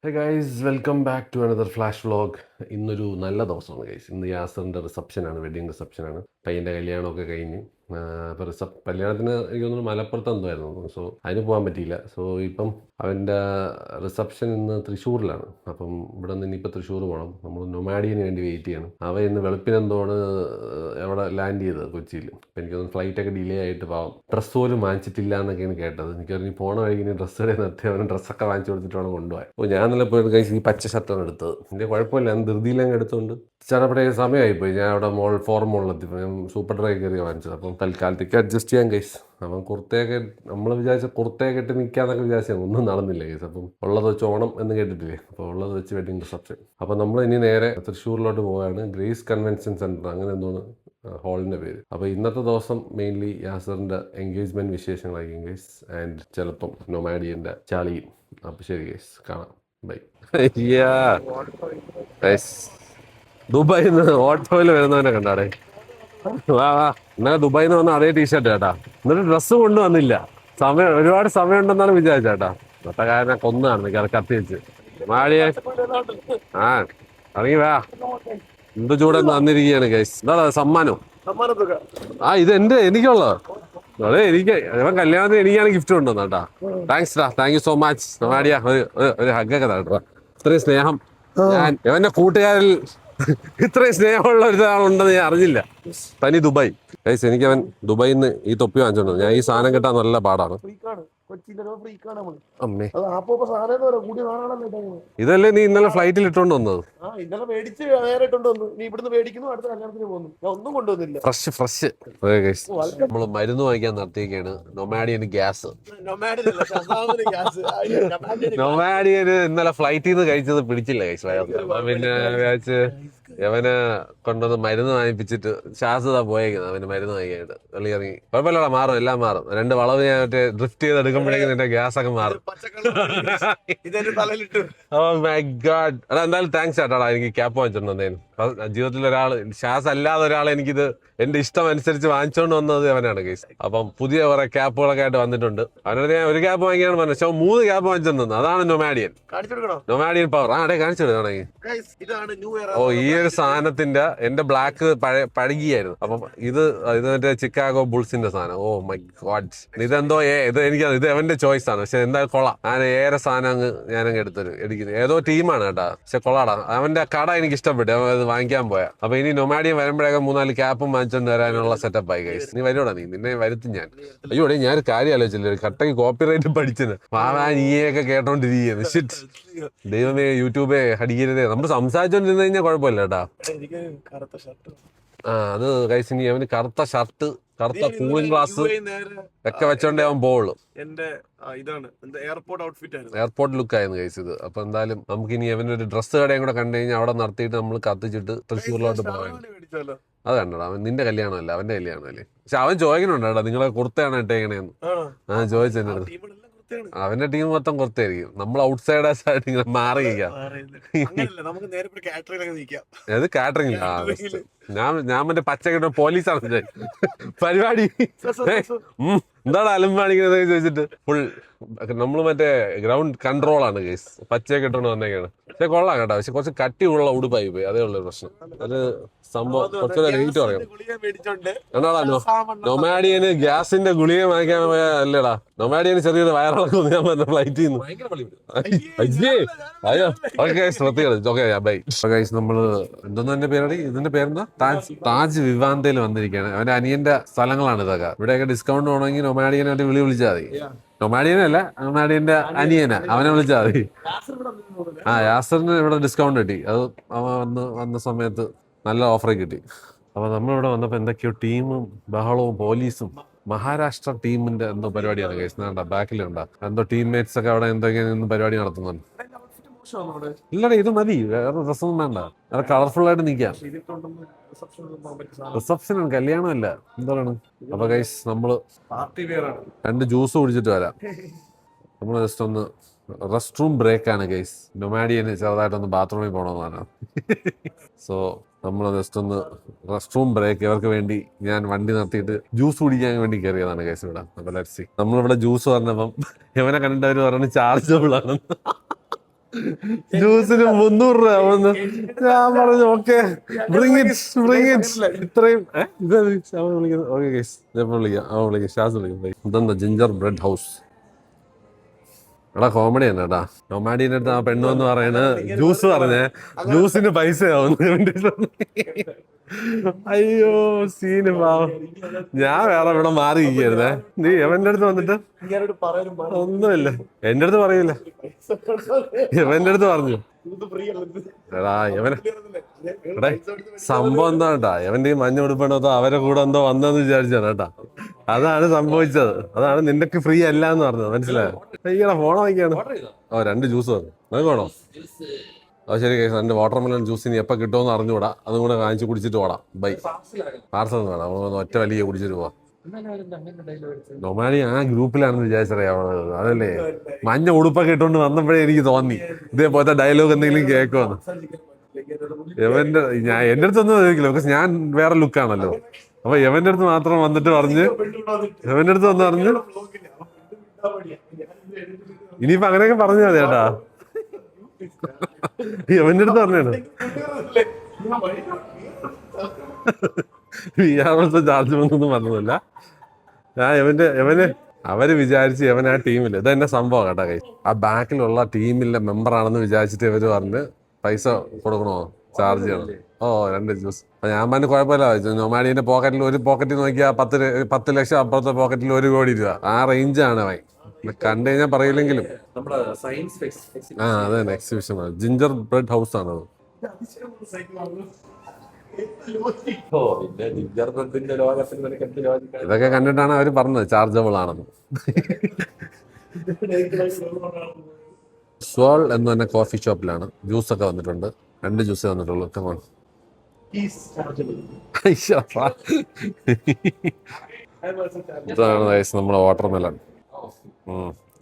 Hey guys welcome back to another flash vlog. ഇന്നൊരു നല്ല ദിവസമാണ് ഗൈസ്. ഇന്ന് യാസറിൻ്റെ റിസപ്ഷനാണ്, വെഡിങ് റിസപ്ഷനാണ്. പയ്യൻ്റെ കല്യാണമൊക്കെ കഴിഞ്ഞ് അപ്പോൾ കല്യാണത്തിന് എനിക്ക് തോന്നുന്നു മലപ്പുറത്ത് എന്തായിരുന്നു. സോ അതിന് പോകാൻ പറ്റിയില്ല. സോ ഇപ്പം അവൻ്റെ റിസപ്ഷൻ ഇന്ന് തൃശ്ശൂരിലാണ്. അപ്പം ഇവിടെ നിന്ന് ഇനിയിപ്പോൾ തൃശ്ശൂർ പോകണം. നമ്മൾ നൊമാഡിയന് വേണ്ടി വെയിറ്റ് ചെയ്യണം. അവ ഇന്ന് വെളുപ്പിനെന്തോണ് അവിടെ ലാൻഡ് ചെയ്തത് കൊച്ചിയിൽ. അപ്പോൾ എനിക്കൊന്ന് ഫ്ലൈറ്റൊക്കെ ഡിലേ ആയിട്ട് പാവം ഡ്രസ്സ് പോലും വാങ്ങിച്ചിട്ടില്ല എന്നൊക്കെയാണ് കേട്ടത്. എനിക്കറിഞ്ഞ് പോണ വഴിക്ക് ഇനി ഡ്രസ്സ് കടയിൽ നിർത്തി അവന് ഡ്രസ്സൊക്കെ വാങ്ങിച്ചു കൊടുത്തിട്ട് വേണം കൊണ്ടുപോകാൻ. അപ്പോൾ ഞാൻ നല്ല പോയിട്ട് കഴിച്ച് ഈ പച്ച ഷർട്ടാണ് എടുത്തത്. എൻ്റെ കുഴപ്പമില്ല, ഞാൻ ധൃതിയിലങ്ങ് എടുത്തുകൊണ്ട് ചിലപ്പോൾ സമയമായിപ്പോയി. ഞാൻ അവിടെ മോളിലെത്തിപ്പോൾ ഞാൻ സൂപ്പർ ഡ്രൈ കയറി വാങ്ങിച്ചത്. അപ്പം തൽക്കാലത്തേക്ക് അഡ്ജസ്റ്റ് ചെയ്യാൻ കേസ്. അപ്പം കുർത്തയൊക്കെ നമ്മൾ വിചാരിച്ച കുർത്തയൊക്കെ ഇട്ട് നിൽക്കാന്നൊക്കെ വിചാരിച്ചാൽ ഒന്നും നടന്നില്ല കേസ്. അപ്പം ഉള്ളത് വെച്ച് ഓണം എന്ന് കേട്ടിട്ടില്ലേ, അപ്പോൾ ഉള്ളത് വെച്ച് വെഡിങ് റിസപ്ഷൻ. അപ്പോൾ നമ്മൾ ഇനി നേരെ തൃശ്ശൂരിലോട്ട് പോവുകയാണ്. ഗ്രേസ് കൺവെൻഷൻ സെൻറ്റർ അങ്ങനെ എന്തോന്ന് ഹാളിൻ്റെ പേര്. അപ്പോൾ ഇന്നത്തെ ദിവസം മെയിൻലി യാസറിൻ്റെ എൻഗേജ്മെൻറ്റ് വിശേഷങ്ങളായിരിക്കും ഗൈസ്. ആൻഡ് ചിലപ്പം നൊമാഡിയൻ്റെ ചാളിയും. അപ്പോൾ ശരി ഗൈസ്, കാണാം, ബൈ. ദുബായിൽ നിന്ന് ഓട്ടോയിൽ വരുന്നവനെ കണ്ടാടേ. വാ വാ, ഇന്നലെ ദുബായിൽ നിന്ന് വന്ന അതേ ടീഷർട്ട് ചേട്ടാ. എന്നിട്ട് ഡ്രസ്സ് കൊണ്ടുവന്നില്ല. ഒരുപാട് സമയം ഉണ്ടെന്നാണ് വിചാരിച്ചേട്ടാ. ഇന്നത്തെ കാരനെ കൊന്നാണ് കത്തി വെച്ച്. മാടിയേ ആ ഇറങ്ങി വാ. എന്ത് ചൂടെന്ന് വന്നിരിക്കുകയാണ് ഗൈസ്. എന്താ സമ്മാനം? ഇത് എനിക്കുള്ളത്. അതെ, ഇവൻ കല്യാണത്തിന് എനിക്കാണ് ഗിഫ്റ്റ് കൊണ്ടുവന്ന കേട്ടാ. താങ്ക്സ് ഡാ, താങ്ക് യു സോ മച്ച് നൊമാഡിയ. ഒരു ഹഗ്ഗൊക്കെ തരട്ടോ. ഇത്രയും സ്നേഹം ഞാൻ ഇവന്റെ കൂട്ടുകാരിൽ ഇത്രയും സ്നേഹമുള്ള ഒരാളുണ്ടെന്ന് ഞാൻ അറിഞ്ഞില്ല. തനി ദുബായ് ഗൈസ്. എനിക്ക് അവൻ ദുബായിൽ നിന്ന് ഈ തൊപ്പി വാങ്ങിച്ചോണ്ട് ഞാൻ ഈ സാധനം കിട്ടാൻ നല്ല പാടാണ്. അമ്മേ, ഇതല്ലേ നീ ഇന്നലെ ഫ്ലൈറ്റിൽ ഇട്ടോണ്ട് വന്നത്? ഫ്രഷ്. നമ്മള് മരുന്ന് വാങ്ങിക്കാൻ നടത്തിയൊക്കെയാണ്. നൊമാഡിയന് ഗ്യാസ്. നൊമാഡിയന് ഇന്നലെ ഫ്ലൈറ്റിൽ നിന്ന് കഴിച്ചത് പിടിച്ചില്ല ഗൈസ്. പിന്നെ വിചാരിച്ച് യവന് കൊണ്ടുവന്ന് മരുന്ന് വാങ്ങിപ്പിച്ചിട്ട് ശ്വാസത പോയേക്കുന്നത്. അവന് മരുന്ന് വാങ്ങിക്കായിട്ട് വെളി ഇറങ്ങി. കുഴപ്പമില്ലടാ, മാറും, എല്ലാം മാറും. 2 വളവ് ഞാൻ മറ്റേ ഡ്രിഫ്റ്റ് ചെയ്ത് എടുക്കുമ്പോഴേക്കും നിന്റെ ഗ്യാസ് ഒക്കെ മാറും. Oh my God. എടാ എന്തായാലും താങ്ക്സ് ചേട്ടാടാ, എനിക്ക് ക്യാപ്പ് വാങ്ങിച്ചോണ്ടെന്തേലും. ജീവിതത്തിൽ ശ്വാസം അല്ലാതെ ഒരാൾ എനിക്കിത് എന്റെ ഇഷ്ടം അനുസരിച്ച് വാങ്ങിച്ചോണ്ട് വന്നത് അവനാണ് ഗൈസ്. അപ്പം പുതിയ കുറെ ക്യാപ്പുകളൊക്കെ ആയിട്ട് വന്നിട്ടുണ്ട്. അവനോട് ഞാൻ ഒരു ക്യാപ്പ് വാങ്ങിക്കാണ് പറഞ്ഞത്, പക്ഷെ 3 ക്യാപ്പ് വാങ്ങിച്ചോണ്ട് അതാണ് നൊമാഡിയൻ പവർ. കാണിച്ചു കൊടുക്കണമെങ്കിൽ. ഓ, ഈ ഒരു സാധനത്തിന്റെ എന്റെ ബ്ലാക്ക് പഴകിയായിരുന്നു. അപ്പം ഇത് മറ്റേ ചിക്കാഗോ ബുൾസിന്റെ സാധനം. Oh my God. ഇതെന്തോ ഇത് അവന്റെ ചോയ്സ് ആണ്. പക്ഷെ എന്തായാലും കൊള്ളാം. ഞാൻ ഏറെ സാധനം ഞാനങ്ങ് എടുക്കുന്നത് ഏതോ ടീമാണ് കേട്ടാ. പക്ഷെ കൊള്ളാടാ, അവന്റെ കട എനിക്ക് ഇഷ്ടപ്പെട്ടു. അവൻ അത് വാങ്ങിക്കാൻ പോയാ. അപ്പൊ ഇനി നൊമാഡിയൻ വരുമ്പോഴേക്കും 3-4 ക്യാപ്പും വാങ്ങിച്ചോണ്ട് വരാനുള്ള സെറ്റപ്പ് ആയി ഗൈസ്. നീ വരുവാടാ, നിന്നെ വരുത്തും ഞാൻ. അയ്യോടെ, ഞാൻ ഒരു കാര്യം ആലോചിച്ചില്ല. കട്ടക്ക് കോപ്പിറൈറ്റ് പഠിച്ചത് നീയൊക്കെ കേട്ടോണ്ടിരിക്കുന്നു. ഷിറ്റ്, ദൈവമേ, യൂട്യൂബേ അടിക്കരുതേ. നമ്മൾ സംസാരിച്ചോണ്ടിരുന്നു കഴിഞ്ഞാൽ കുഴപ്പമില്ല കേട്ടാ. അത് ഗൈസ്, ഇനി അവന് കറുത്ത ഷർട്ട്, കറുത്ത കൂളിംഗ് ഗ്ലാസ് ഒക്കെ വെച്ചോണ്ടേ അവൻ പോവുള്ളൂ. എയർപോർട്ട് ലുക്ക് ആയിരുന്നു ഗൈസ് ഇത്. അപ്പൊ എന്തായാലും നമുക്ക് ഇനി അവനൊരു ഡ്രസ്സ് കടയും കൂടെ കണ്ടു കഴിഞ്ഞാൽ അവിടെ നടത്തിയിട്ട് നമ്മൾ കത്തിച്ചിട്ട് തൃശ്ശൂരിലോട്ട് പോകാൻ. അത് കണ്ടടാ, അവൻ നിന്റെ കല്യാണമല്ല, അവന്റെ കല്യാണമല്ലേ. പക്ഷെ അവൻ ചോദിക്കണുണ്ടോ നിങ്ങളെ കുർത്തയാണ് ഇട്ടേക്കണേന്ന്. ചോദിച്ചെന്നെ. അവന്റെ ടീം മൊത്തം കുറച്ചായിരിക്കും. നമ്മൾ ഔട്ട്സൈഡേഴ്സ് ആയിട്ട് ഇങ്ങനെ മാറിയിരിക്കാം. അത് കാറ്ററിംഗ്. ഞാൻ മറ്റേ പച്ചക്കിട്ട പോലീസാണ് പരിപാടി. എന്താണ് അലമ്പാണിക്കുന്നത് ചോദിച്ചിട്ട് ഫുൾ നമ്മള് മറ്റേ ഗ്രൗണ്ട് കൺട്രോൾ ആണ് കേസ്. പച്ചയൊക്കെ ഇട്ടോണ്ട് വന്നേക്കാണ്. പക്ഷെ കൊള്ളാം കേട്ടോ. പക്ഷെ കുറച്ച് കട്ടിയുള്ള ഉടുപ്പായി പോയി, അതേ ഉള്ളൊരു പ്രശ്നം. അത് സംഭവം കുറച്ചുകൂടെ റേറ്റ് പറയണം. എന്നാടാ നൊമാഡിയന് ഗ്യാസിന്റെ ഗുളിക വാങ്ങിക്കാൻ പോയാ അല്ലേടാ. നൊമാഡിയന് ചെറിയൊരു വയറിളക്കം ഞാൻ പറഞ്ഞ ഫ്ലൈറ്റിൽ നിന്ന്. അയ്യോ ഓക്കെ, ശ്രദ്ധിക്കണം. Okay bye. നമ്മള് എന്തോന്ന് എന്റെ പേരാടി, ഇതിന്റെ പേരെന്താ, താജ് വിവാന്തയിൽ വന്നിരിക്കുകയാണ്. അവന്റെ അനിയന്റെ സ്ഥലങ്ങളാണ് ഇതൊക്കെ. ഇവിടെയൊക്കെ ഡിസ്കൗണ്ട് വേണമെങ്കിൽ നൊമാഡിയനായിട്ട് വിളിച്ചാൽ മതി. നൊമാഡിയനല്ല, നൊമാഡിയന്റെ അനിയനാ, അവനെ വിളിച്ചാൽ മതി. യാസറിന് ഇവിടെ ഡിസ്കൗണ്ട് കിട്ടി. അത് അവൻ വന്ന സമയത്ത് നല്ല ഓഫർ കിട്ടി. അപ്പൊ നമ്മളിവിടെ വന്നപ്പോ എന്തൊക്കെയോ ടീമും ബഹളവും പോലീസും. മഹാരാഷ്ട്ര ടീമിന്റെ എന്തോ പരിപാടിയാണ് കേസ്. ബാക്കിലുണ്ടാ എന്തോ ടീംമേറ്റ്സ് ഒക്കെ അവിടെ എന്തൊക്കെയാണ് പരിപാടി നടത്തുന്നുണ്ട്. ഇല്ലടാ, ഇത് മതി, വേറെ ഡ്രസ്സൊന്നും വേണ്ട. അത് കളർഫുൾ ആയിട്ട് നിൽക്കാം. റിസപ്ഷൻ കല്യാണമല്ല, എന്താണ്. അപ്പൊ ഗൈസ് നമ്മള് 2 ജ്യൂസ് കുടിച്ചിട്ട് വരാം. നമ്മൾ ജസ്റ്റ് ഒന്ന് റെസ്റ്റ് റൂം ബ്രേക്ക് ആണ് ഗൈസ്. നൊമാഡിയന് ചെറുതായിട്ടൊന്ന് ബാത്റൂമിൽ പോകണമെന്നാണ്. സോ നമ്മൾ ജസ്റ്റ് ഒന്ന് റെസ്റ്റ് റൂം ബ്രേക്ക്. ഇവർക്ക് വേണ്ടി ഞാൻ വണ്ടി നിർത്തിയിട്ട് ജ്യൂസ് കുടിക്കാൻ വേണ്ടി കയറിയതാണ് ഗൈസ് ഇവിടെ. അപ്പൊ ലെറ്റ്സ് സീ. നമ്മളിവിടെ ജ്യൂസ് പറഞ്ഞപ്പം ഇവനെ കണ്ടിട്ട് അവർ പറഞ്ഞു ചാർജബിൾ ആണ്. ജ്യൂസിന് 300 രൂപ വന്ന് ഞാൻ പറഞ്ഞു ഓക്കെ ഇത്രയും ഓക്കെ വിളിക്കാം ശ്വാസം വിളിക്കാം. ഇതെന്താ ജിഞ്ചർ ബ്രെഡ് ഹൗസ്. എടാ കോമഡി തന്നെ കേട്ടാ. നൊമാഡിന്റെ അടുത്ത് ആ പെണ്ണു എന്ന് പറയുന്നത് ജ്യൂസ് പറഞ്ഞേ ജ്യൂസിന് പൈസയാവും. അയ്യോ സീന് പാവം. ഞാൻ വേറെ ഇവിടെ മാറി ഇരിക്കരുതേ. നീ എവന്റെ അടുത്ത് വന്നിട്ട് ഒന്നുമില്ല എന്റെ അടുത്ത് പറയൂല. എവന്റെ അടുത്ത് പറഞ്ഞു എടാ എവനെ എടേ സംഭവം എന്താ കേട്ടാ. എവന്റെ ഈ മഞ്ഞ ഉടുപ്പണോ അവരെ കൂടെ എന്തോ വന്നെന്ന് വിചാരിച്ചാണ് കേട്ടാ. അതാണ് സംഭവിച്ചത്. അതാണ് നിനക്ക് ഫ്രീ അല്ല എന്ന് പറഞ്ഞത്. മനസ്സിലായോ? അയ്യടാ ഫോൺ വാങ്ങിക്കാണ്. 2 ജ്യൂസ് വന്നു. നിനക്ക് വേണോ? അത് ശരി കേസ്. എൻ്റെ വാട്ടർമെലൺ ജ്യൂസ് ഇനി എപ്പോൾ കിട്ടുമെന്ന് അറിഞ്ഞുകൂടാ. അതും കൂടെ വാങ്ങിച്ച് കുടിച്ചിട്ട് പോടാം. ബൈ. പാർസൽ വേണം. നമ്മൾ ഒറ്റ വലിയ കുടിച്ചിട്ട് പോവാം. നൊമാഡി ആ ഗ്രൂപ്പിലാണെന്ന് വിചാരിച്ചറിയാവുന്നത്. അതല്ലേ മഞ്ഞ ഉടുപ്പൊക്കെ ഇട്ടുകൊണ്ട് വന്നപ്പോഴേ എനിക്ക് തോന്നി ഇതേപോലത്തെ ഡയലോഗ് എന്തെങ്കിലും കേൾക്കുമെന്ന്. എവന്റെ എന്റെ അടുത്തൊന്നും ചോദിക്കില്ല. ബിക്കോസ് ഞാൻ വേറെ ലുക്കാണല്ലോ. അപ്പൊ എവന്റെ അടുത്ത് മാത്രം വന്നിട്ട് പറഞ്ഞ് എവന്റെ അടുത്ത് വന്ന് പറഞ്ഞ് ഇനിയിപ്പോ അങ്ങനെയൊക്കെ പറഞ്ഞാ മതി ചേട്ടാ. എവന്റെ അടുത്ത് പറഞ്ഞാണ് ഇയാളുടെ ചാർജ് ഒന്നും പറഞ്ഞതല്ല. ഞാൻ എവന് അവര് വിചാരിച്ച് എവൻ ആ ടീമില് ഇതെന്നെ സംഭവം കേട്ടാ. കൈ ആ ബാക്കിലുള്ള ടീമിലെ മെമ്പറാണെന്ന് വിചാരിച്ചിട്ട് ഇവര് പറഞ്ഞ് പൈസ കൊടുക്കണോ ചാർജ് ചെയ്യണം. 2 ജ്യൂസ്. ഞാൻ പറഞ്ഞ കുഴപ്പമില്ല. നൊമാഡിന്റെ പോക്കറ്റിൽ ഒരു പോക്കറ്റിൽ നോക്കിയാൽ 10 ലക്ഷം, അപ്പുറത്തെ പോക്കറ്റിൽ 1 കോടി രൂപ. ആ റേഞ്ചാണ് അവൻ. കണ്ടു കഴിഞ്ഞാൽ പറയില്ലെങ്കിലും അതെ എക്സിബിഷൻ ആണ്. ജിഞ്ചർ ബ്രെഡ് ഹൗസ് ആണത്. ഇതൊക്കെ കണ്ടിട്ടാണ് അവര് പറഞ്ഞത് ചാർജബിൾ ആണെന്ന്. സ്വാൾ എന്ന് പറഞ്ഞ കോഫി ഷോപ്പിലാണ്. ജ്യൂസ് ഒക്കെ വന്നിട്ടുണ്ട്. 2 ജ്യൂസേ വന്നിട്ടുള്ളൂ. ഇതാണ് നമ്മുടെ വാട്ടർമെലൺ.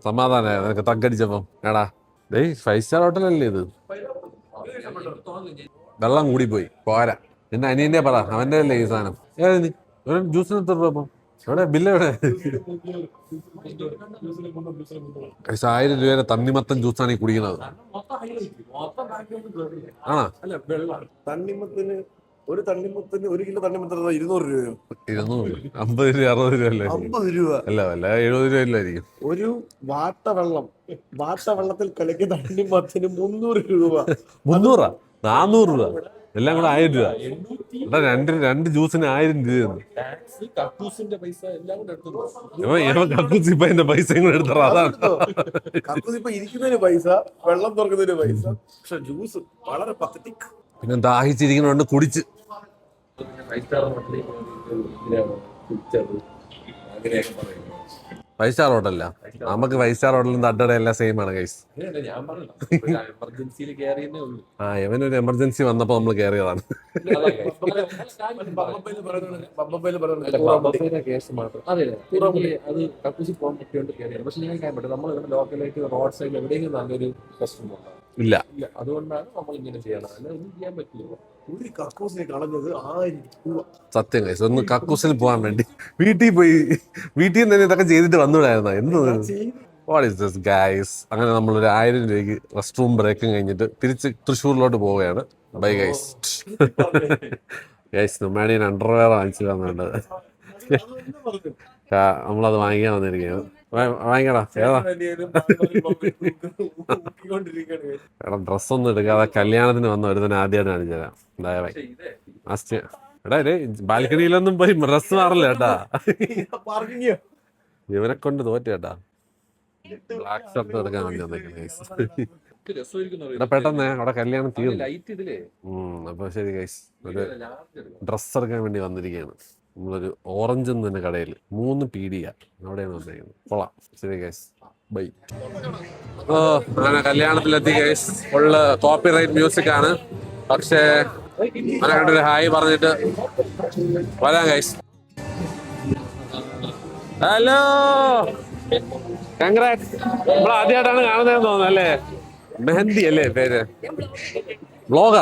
സമാധാനായ നിനക്ക് തగ్గടിച്ചപ്പം. എടാ 5 സ്റ്റാർ ഹോട്ടലല്ലേ ഇത്? വെള്ളം കൂടിപ്പോയി പോരാ. എന്റെ അനിയന്റെ പറ അവന്റെ അല്ലേ ഈ സാധനം. ജ്യൂസിന് എത്ര രൂപ അപ്പം? എവിടെ ബില്ല് എവിടെ? 1000 രൂപയുടെ തണ്ണിമത്തൻ ജ്യൂസാണ് ഈ കുടിക്കുന്നത്. ആണോ? ഒരു തണ്ണിമത്തന് 1 കിലോ തണ്ണിമത്തൻ 200 രൂപയോ? 200, 50 രൂപ, 60 രൂപ അല്ലേ? 50 രൂപ അല്ല 70 രൂപയിലായിരിക്കും. ഒരു വാട്ടവെള്ളത്തിൽ കലക്കിയ തണ്ണിമത്തന് 300 രൂപ. 300 400 രൂപ എല്ലാം കൂടെ 1000 രൂപ. രണ്ട് ജ്യൂസിന് 1000 രൂപ. കക്കൂസിന്റെ പൈസ പൈസയും കൂടെ എടുത്തോ. അതാണ് കക്കൂസ് ഇപ്പൊ ഇരിക്കുന്നതിന് പൈസ, വെള്ളം തുറക്കുന്നതിന് പൈസ. പക്ഷെ ജ്യൂസ് വളരെ പത്തറ്റിക്. പിന്നെ ദാഹിച്ചിരിക്കുന്നതുകൊണ്ട് കുടിച്ച്. ഫൈവ് സ്റ്റാർ ഹോട്ടലല്ല നമുക്ക്. 5 സ്റ്റാർ ഹോട്ടലും തട്ടട എല്ലാം സെയിം ആണ് ഗൈസ്. ഇവനൊരു എമർജൻസി വന്നപ്പോ നമ്മൾ കയറിയതാണ്. ഇല്ല അതുകൊണ്ടാണ് നമ്മൾ ഇങ്ങനെ ചെയ്യണം. ഒന്നും ചെയ്യാൻ പറ്റില്ല. ഒരു കക്കൂസിനെ കളഞ്ഞത് 1000 രൂപ. സത്യം ഗൈസ്. ഒന്ന് കക്കൂസിൽ പോകാൻ വേണ്ടി വീട്ടിൽ നിന്ന് തന്നെ ഇതൊക്കെ ചെയ്തിട്ട് വന്നുകൂടായിരുന്നോ? എന്ത് വാട്ട് ഈസ് ദിസ് ഗൈസ്. അങ്ങനെ നമ്മളൊരു 1000 രൂപയ്ക്ക് റെസ്റ്റ് റൂം ബ്രേക്കും കഴിഞ്ഞിട്ട് തിരിച്ച് തൃശ്ശൂരിലോട്ട് പോവുകയാണ്. Bye guys. ഗൈസ് നൊമാഡിയൻ അണ്ടർവെയർ വാങ്ങിച്ചു തന്നുണ്ട്. നമ്മളത് വാങ്ങിക്കാൻ വന്നിരിക്കുകയാണ്. വാങ്ങിക്കടാ. ഏതാ എടാ ഡ്രസ്സൊന്നും എടുക്കാതെ കല്യാണത്തിന് വന്ന ഒരുത്തന്നെ ആദ്യമായിട്ട് കാണിച്ചു തരാം. എടാ ബാൽക്കണിയിലൊന്നും പോയി ഡ്രസ് മാറില്ല കേട്ടാ. ഇവനെ കൊണ്ട് തോറ്റ കേട്ടാ. ബ്ലാക്ക് ഷർട്ട് എടുക്കാൻ വേണ്ടി വന്നേക്കുന്നത്. പെട്ടെന്ന് അവിടെ കല്യാണം തീർന്നു. അപ്പൊ ശരി ഗൈസ്, ഒരു ഡ്രസ് എടുക്കാൻ വേണ്ടി വന്നിരിക്കുകയാണ്. നമ്മളൊരു ഓറഞ്ച് എന്ന് തന്നെ കടയിൽ 3 പീഡിയ അവിടെയാണ് വന്നിരിക്കുന്നത്. കൊള്ളാം. ശരി ഗൈസ്, ബൈ. അങ്ങനെ കല്യാണത്തിലെത്തി guys. Full copy right music ആണ്. പക്ഷേ ഒരു ഹായ് പറഞ്ഞിട്ട് വരാം ഗൈസ്. Hello, congrats. നമ്മൾ ആദ്യമായിട്ടാണ് കാണുന്നതെന്ന് തോന്നുന്നു അല്ലേ? മെഹന്തി അല്ലേ പേര്? വ്ലോഗ്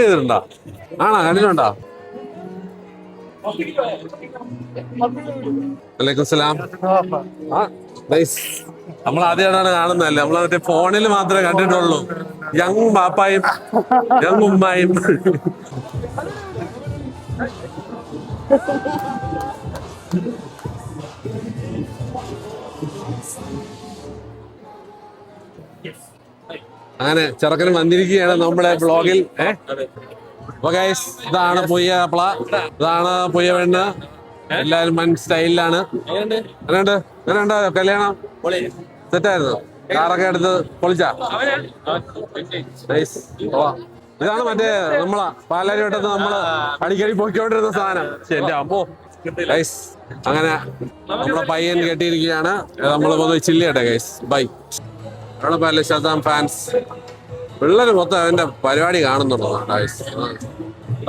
ചെയ്തിട്ടുണ്ടോ? ആണോ? കണ്ടിട്ടുണ്ടോ? വലൈക്കും സലാം. നൈസ്. നമ്മൾ ആദ്യമായിട്ടാണ് കാണുന്നതല്ലേ, നമ്മൾ മറ്റേ ഫോണിൽ മാത്രമേ കണ്ടിട്ടുള്ളൂ. യങ് പാപ്പായും യങ് ഉമ്മായും. അങ്ങനെ ചെറുക്കനും വന്നിരിക്കുകയാണ് നമ്മുടെ ബ്ലോഗിൽ. അപ്പൊ ഗൈസ്, ഇതാണ് പൊയ്യ അപ്പള, ഇതാണ് പൊയ്യ പെണ്ണ്. എല്ലാരും മൺ സ്റ്റൈലിലാണ്. എങ്ങനെയുണ്ട് കല്യാണം? സെറ്റായിരുന്നു? കാറൊക്കെ എടുത്ത് പൊളിച്ചാ? നൈസ്. ഇതാണ് മറ്റേ നമ്മളാ പാലാരി വട്ടത്ത് നമ്മള് അടിക്കടി പൊയ്ക്കൊണ്ടിരുന്ന സാധനം. ശരി അപ്പോ ഗൈസ്, അങ്ങനെ നമ്മളെ പയ്യൻ കെട്ടിയിരിക്കുകയാണ്. നമ്മള് പോയി ചില്ല് ചെയ്യട്ടെ ഗൈസ്. ബൈ. അവിടെ ശതാം ഫാൻസ് പിള്ളേര് മൊത്തം അവന്റെ പരിപാടി കാണുന്നുണ്ടോ ഗൈസ്?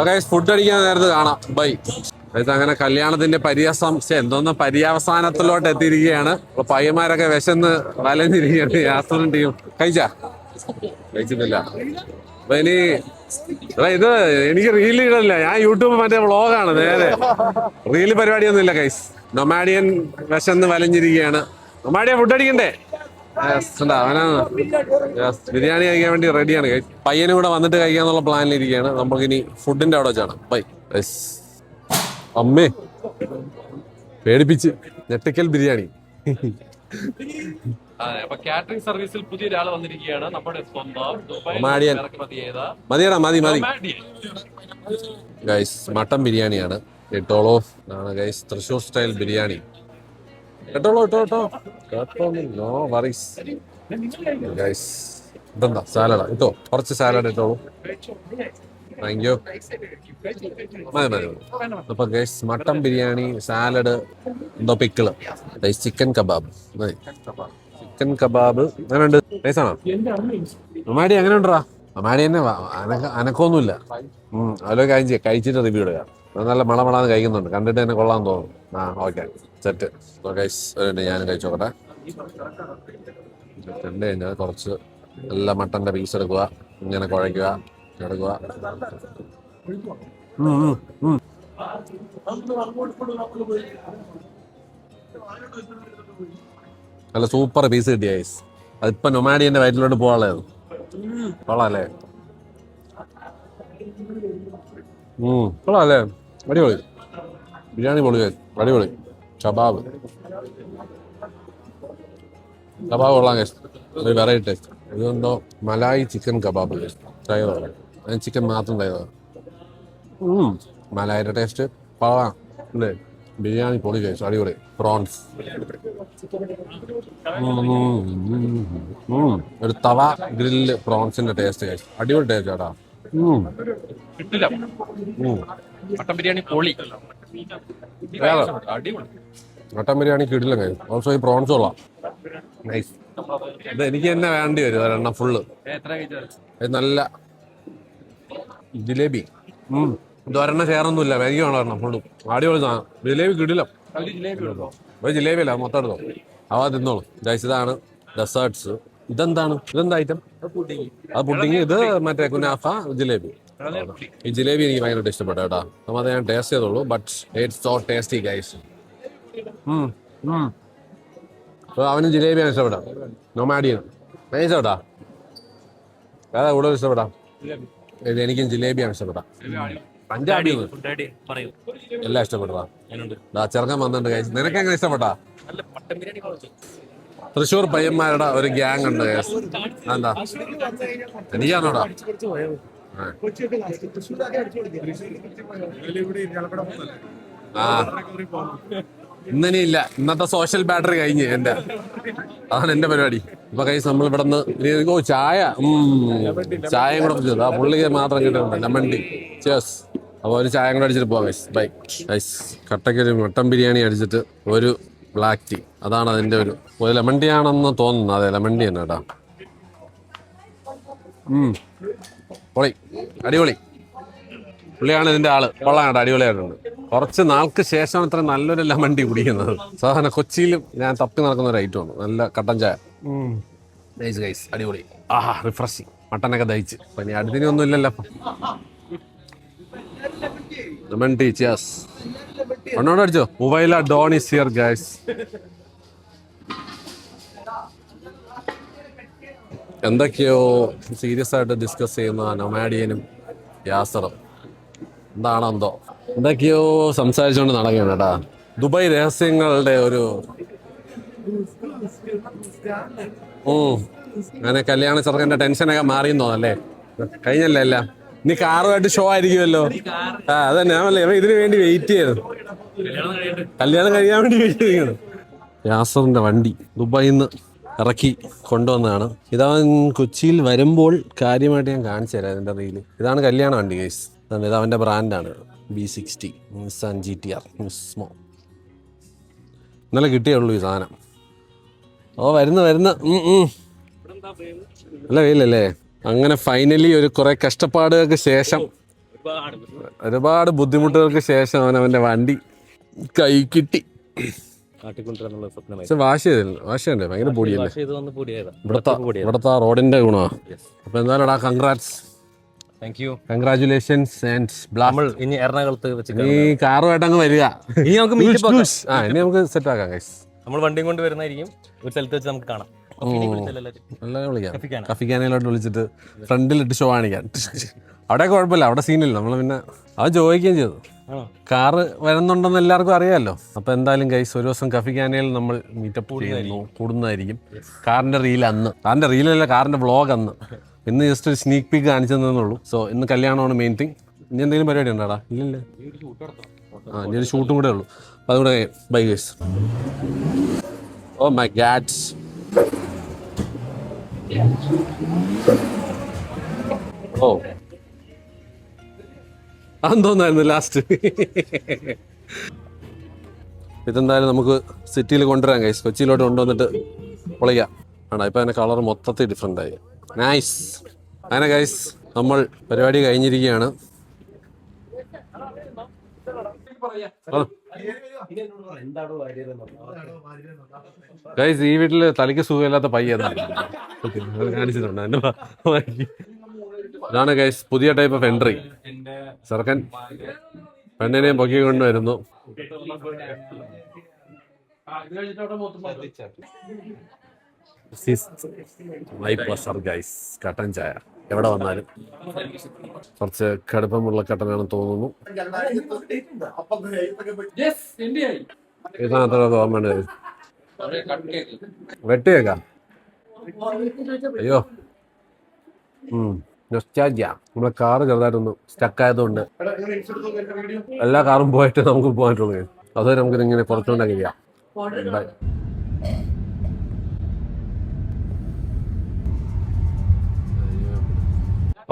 ഗൈസ്, ഫുഡ് അടിക്കാൻ നേരത്ത് കാണാം. ബൈ. അങ്ങനെ കല്യാണത്തിന്റെ പര്യവസാനത്തിലോട്ട് എത്തിയിരിക്കുകയാണ്. അപ്പൊ പയ്യന്മാരൊക്കെ വിശന്ന് വലഞ്ഞിരിക്കുകയാണ്. യാത്രയും ടീം കഴിച്ചിട്ടില്ല. അപ്പൊ ഇനി ഇത് എനിക്ക് റീൽ ഇടല്ല, ഞാൻ യൂട്യൂബ് മറ്റേ വ്ളോഗാണ്. നേരെ റീല് പരിപാടിയൊന്നും ഇല്ല ഗൈസ്. നൊമാഡിയൻ വിശന്ന് വലഞ്ഞിരിക്കുകയാണ്. നൊമാഡിയൻ ഫുഡ് അടിക്കണ്ടേ? അവനാണ് ബിരിയാണി കഴിക്കാൻ വേണ്ടി റെഡിയാണ് ഗൈസ്. പയ്യനും കൂടെ വന്നിട്ട് കഴിക്കാന്നുള്ള പ്ലാനിലിരിക്കുകയാണ്. നമുക്കിനി ഫുഡിന്റെ അവിടെ വെച്ചാണ്. ബൈ. അമ്മേ പേടിപ്പിച്ച് ഞെട്ടിക്കൽ ബിരിയാണി. അപ്പൊ കാറ്ററിംഗ് സർവീസിൽ പുതിയൊരാള് വന്നിരിക്കുകയാണ്. നമ്മുടെ മതി ഗൈസ്. മട്ടൻ ബിരിയാണിയാണ്. ഇട്ടോളോ ആണ് ഗൈസ്. തൃശ്ശൂർ സ്റ്റൈൽ ബിരിയാണി. കേട്ടോ. No worries guys. ഇതെന്താ സാലഡാ? ഇട്ടോ കുറച്ച് സാലഡ് ഇട്ടോളൂ. Thank you. മതി. അപ്പൊ ഗൈസ്, മട്ടൻ ബിരിയാണി, സാലഡ്, എന്തോ pickle, chicken kebab. Chicken kebab എങ്ങനെയുണ്ട്? നൈസാണോ? അമ്മാടി എങ്ങനെയുണ്ടാ? അമ്മാടി തന്നെ അനക്കൊന്നുമില്ല. അതിലോ കാര്യം ചെയ്യാം, കഴിച്ചിട്ട് റിവ്യൂ ഇടുക. നല്ല മളമളാന്ന് കഴിക്കുന്നുണ്ട്, കണ്ടിട്ട് തന്നെ കൊള്ളാൻ തോന്നുന്നു. Okay set. ഗൈസ് ഞാനും കഴിച്ചോക്കട്ടെ. കണ്ടു കഴിഞ്ഞാൽ കുറച്ച് നല്ല മട്ടന്റെ പീസ് എടുക്കുക, ഇങ്ങനെ കുഴയ്ക്കുക, എടുക്കുക. നല്ല സൂപ്പർ പീസ് കിട്ടിയ ഗൈസ്. അതിപ്പോ നൊമാഡിയന്റെ വയറ്റിലോട്ട് പോകാനുള്ളത്. കൊള്ളാല്ലേ? കൊള്ളാല്ലേ? അടിപൊളി ബിരിയാണി. പൊളി ഗൈസ്, അടിപൊളി. കബാബ് കൊള്ളാം ഗൈസ്. ഒരു വെറൈറ്റി ടേസ്റ്റ്. ഇതെന്തോ malai chicken kebab guys. Try ചെയ്തോ. ചിക്കൻ മാത്രം ട്രൈ ചെയ്തോ. മലായിയുടെ ടേസ്റ്റ് പഴം അല്ലേ? ബിരിയാണി പൊളി ഗൈസ്, അടിപൊളി. പ്രോൺസ്, ഒരു തവ ഗ്രില്ല് പ്രോൺസിന്റെ ടേസ്റ്റ് ഗൈസ്, അടിപൊളി ടേസ്റ്റ് ചേട്ടാ. മട്ടൻ ബിരിയാണി പൊളി. മട്ടൻ ബിരിയാണി കിടില്ല ഗൈസ്. ഓൾസോ ഈ പ്രോൺസ് കൊള്ളാം. നൈസ്. ഇത് എനിക്ക് തന്നെ വേണ്ടി വരും ഒരെണ്ണം ഫുള്ള്. നല്ല ജിലേബി. ഇത് ഒരെണ്ണം ഷെയറൊന്നുമില്ല, എനിക്ക് വേണം ഒരെണ്ണം ഫുള്ളും. അടിപൊളി സാധനം. ജിലേബി കിടില്ല. ജിലേബി അല്ല, മൊത്തം എടുത്തോ. അവ തിന്നോളൂ ഗൈസ്. ഇതാണ് ഡെസേർട്സ്. ഇതെന്താ ഐറ്റം? അത് പുഡിങ്. ഇത് മറ്റേ കുനാഫ, ജിലേബി. ഈ ജിലേബി എനിക്ക് ഭയങ്കരമായിട്ട് ഇഷ്ടപ്പെട്ടു കേട്ടോ. നമ്മൾ അത് ഞാൻ ടേസ്റ്റ് ചെയ്തോളൂ. But it's so tasty guys. അവനും ജിലേബിയാണ് ഇഷ്ടപ്പെടാം. നൊമാഡിയൻ നൈസ് കേട്ടാ. ഏതാ കൂടുതൽ ഇഷ്ടപ്പെടാം? എനിക്കും ജിലേബിയാണ് ഇഷ്ടപ്പെടാം. പഞ്ചാബി എല്ലാം ഇഷ്ടപ്പെട്ടതാ. ചെറുക്കൻ വന്നിട്ടുണ്ട് ഗൈസ്. നിനക്ക് എങ്ങനെ ഇഷ്ടപ്പെട്ടാ? തൃശ്ശൂർ പയ്യന്മാരുടെ ഒരു ഗ്യാങ് ഉണ്ട് ഗൈസ്. എന്താ എനിക്കാണോടാ? ഇന്നിനിയില്ല, ഇന്നത്തെ സോഷ്യൽ ബാറ്ററി കഴിഞ്ഞ് എന്റെ. അതാണ് എന്റെ പരിപാടി. ഇപ്പൊ കൈസ് നമ്മൾ ഇവിടെ നിന്ന് ചായയും കൂടെ കുടിച്ചത്. ആ പുള്ളിക്ക് മാത്രം കിട്ടുന്നുണ്ട് ലെമൺ ടീ. ചേഴ്സ്. അപ്പൊ ഒരു ചായ കൂടെ അടിച്ചിട്ട് പോവാം ഗൈസ്. Bye guys. കട്ടയ്ക്കൊരു മട്ടൻ ബിരിയാണി അടിച്ചിട്ട് ഒരു ബ്ലാക്ക് ടീ. അതാണ് അതിന്റെ ഒരു ലെമൺ ടീ ആണെന്ന് തോന്നുന്നു. അതെ, ലെമൺ ടീ തന്നെ കേട്ടോ. പൊളി, അടിപൊളി. പുള്ളിയാണ് ഇതിന്റെ ആള്. കൊള്ളാം കേട്ടോ, അടിപൊളിയായിട്ടുണ്ട്. കുറച്ച് നാൾക്ക് ശേഷം ഇത്ര നല്ലൊരു ലെമൺ ടീ കുടിക്കുന്നത്. സാധാരണ കൊച്ചിയിലും ഞാൻ തപ്പി നടക്കുന്ന ഒരു ഐറ്റമാണ്. നല്ല കട്ടൻ ചായ. നൈസ് ഗൈസ്, അടിപൊളി. റിഫ്രഷിങ്. മട്ടനൊക്കെ ദഹിച്ച്. അപ്പൊ ഇനി അടുത്തിനി ഒന്നും ഇല്ലല്ലോ. Lemon tea, cheers. ഒന്നോട് അടിച്ചോ. മൊബൈല ഡോൺ ഈസ് ഹിയർ ഗൈസ്. എന്തൊക്കെയോ സീരിയസ് ആയിട്ട് ഡിസ്കസ് ചെയ്യുന്ന നൊമാഡിയനും യാസറും എന്താണോ എന്തോ എന്തൊക്കെയോ സംസാരിച്ചുകൊണ്ട് നടക്കുകയാണ് കേട്ടാ. ദുബായ് രഹസ്യങ്ങളുടെ ഒരു അങ്ങനെ കല്യാണ ചെറുക്കൻ്റെ ടെൻഷനൊക്കെ മാറിയെന്ന് തോന്നല്ലേ? കഴിഞ്ഞല്ലേ എല്ലാം? ഇനി കാറുമായിട്ട് ഷോ ആയിരിക്കുമല്ലോ. അതന്നെ ഞാനല്ലേ ഇതിനു വേണ്ടി വെയിറ്റ് ചെയ്തു, കല്യാണം കഴിയാൻ വേണ്ടി വെയിറ്റ് ചെയ്യുന്നു. യാസറിന്റെ വണ്ടി ദുബായിൽ നിന്ന് ഇറക്കി കൊണ്ടുവന്നതാണ്. ഇതവൻ കൊച്ചിയിൽ വരുമ്പോൾ കാര്യമായിട്ട് ഞാൻ കാണിച്ചു തരാം ഇതിൻ്റെ റീല്. ഇതാണ് കല്യാണ വണ്ടി ഗൈസ്. ഇത് അവൻ്റെ ബ്രാൻഡാണ് B60 നിസ്സാൻ GTR നിസ്മോ. ഇന്നലെ കിട്ടിയുള്ളൂ ഈ സാധനം. ഓ വരുന്ന അല്ല വെയിലല്ലേ. അങ്ങനെ ഫൈനലി ഒരു കുറെ കഷ്ടപ്പാടുകൾക്ക് ശേഷം, ഒരുപാട് ബുദ്ധിമുട്ടുകൾക്ക് ശേഷം അവൻ്റെ വണ്ടി കൈ കിട്ടി. പക്ഷെ വാഷ് ചെയ്തല്ലേ ഭയങ്കര പൊടിയല്ലേ ഇവിടുത്തെ റോഡിന്റെ ഗുണമാണ്. അപ്പൊ എന്തായാലും കൺഗ്രാറ്റ്സ്, കൺഗ്രാറ്റുലേഷൻസ് ആൻഡ് ബ്ലാസ്റ്റ്. ഇനി എറണാകുളത്ത് ഈ കാറുമായിട്ട് അങ്ങ് വരിക. ഇനി നമുക്ക് ഇനി നമുക്ക് സെറ്റ് ആക്കാം ഗൈസ്. നമ്മൾ വണ്ടിയും കൊണ്ട് വരുന്നതായിരിക്കും. ഒരു സ്ഥലത്ത് വെച്ച് നമുക്ക് കാണാം. എല്ലാവരും വിളിക്കാം, കഫിക്കാനയിലോട്ട് വിളിച്ചിട്ട് ഫ്രണ്ടിലിട്ട് ഷോ കാണിക്കാൻ. അവിടെ കുഴപ്പമില്ല, അവിടെ സീനില്ല. നമ്മൾ പിന്നെ അത് ചോദിക്കുകയും ചെയ്തു. കാറ് വരുന്നുണ്ടെന്ന് എല്ലാവർക്കും അറിയാമല്ലോ. അപ്പൊ എന്തായാലും ഗൈസ് ഒരു ദിവസം കഫിക്കാനയിൽ നമ്മൾ മീറ്റപ്പ് കൂടുന്നതായിരിക്കും. കാറിന്റെ റീൽ അന്ന്, കാറിന്റെ റീലല്ല കാറിന്റെ വ്ളോഗ് അന്ന്. ഇന്ന് ജസ്റ്റ് ഒരു സ്നീക്ക് പീക്ക് കാണിച്ചു തന്നുള്ളൂ. സോ ഇന്ന് കല്യാണമാണ് മെയിൻ തിങ്. ഇനി എന്തെങ്കിലും പരിപാടി ഉണ്ടാടാ? ഇല്ലല്ലേ. ഇനി ഒരു ഷൂട്ടും കൂടെ ഉള്ളൂ. അപ്പൊ അതുകൂടെ bye guys. Oh my gods. ഓ അതെന്തോന്നായിരുന്നു ലാസ്റ്റ്. ഇതെന്തായാലും നമുക്ക് സിറ്റിയിൽ കൊണ്ടുവരാം ഗൈസ്. കൊച്ചിയിലോട്ട് കൊണ്ടുവന്നിട്ട് പൊളിക്കാം. ആണോ ഇപ്പം അതിൻ്റെ കളർ മൊത്തത്തിൽ ഡിഫറെൻ്റ് ആയി. നൈസ്. അങ്ങനെ ഗൈസ് നമ്മൾ പരിപാടി കഴിഞ്ഞിരിക്കുകയാണ്. ഗൈസ് ഈ വീട്ടിൽ തലയ്ക്ക് സുഖമില്ലാത്ത പയ്യെന്നാ കാണിച്ചിട്ടുണ്ട് എന്നെ. ഇതാണ് ഗൈസ് പുതിയ ടൈപ്പ് ഓഫ് എൻട്രി. ചെറുക്കൻ പെണ്ണിനെയും പൊക്കി കൊണ്ടുവരുന്നു. ഗൈസ് കട്ടൻ ചായ എവിടെ വന്നാലും കുറച്ച് കടുപ്പമുള്ള കട്ടനാണെന്ന് തോന്നുന്നു. ഇതിനകത്ത് തോന്നുന്നുണ്ട് വെട്ടിയേക്കാം. അയ്യോ നമ്മുടെ കാറ് ചെറുതായിട്ടൊന്ന് സ്റ്റക്കായതുകൊണ്ട് എല്ലാ കാറും പോയിട്ട് നമുക്ക് പോകാനുള്ളൂ. അതുവരെ നമുക്ക് ഇങ്ങനെ കുറച്ചുകൊണ്ടൊക്കെ ചെയ്യാം.